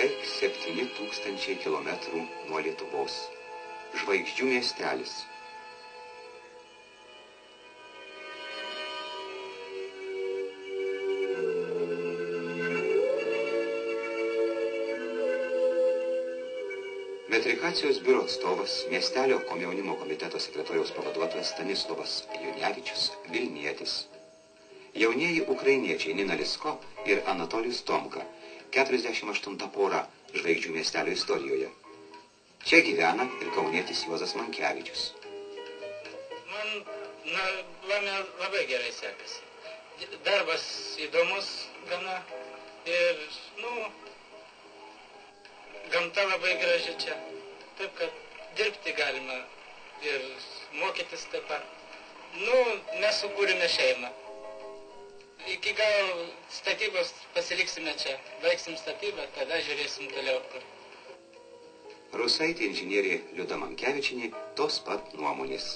beveik 7000 kilometrų nuo Lietuvos. Žvaigždžių miestelis. Metrikacijos biuro atstovas, miestelio komjaunimo komiteto sekretoriaus pavaduotojas Stanislovas Junevičius, Vilnietis. Jaunieji ukrainiečiai Nina Lisko ir Anatolijus Tomka, 48 pora žvaigždžių miestelio istorijoje. Čia gyvena ir kaunietis Juozas Mankevičius. Man labai gerai sekasi. Darbas įdomus gana ir, gamta labai graži čia. Taip, kad dirbti galima ir mokytis taip pat. Mes sukūrėme šeimą. Iki gal statybos pasiliksime čia. Baigsim statybą, tada žiūrėsim toliau. Rusaitė inžinierė Liuda Mankevičinė tos pat nuomonės.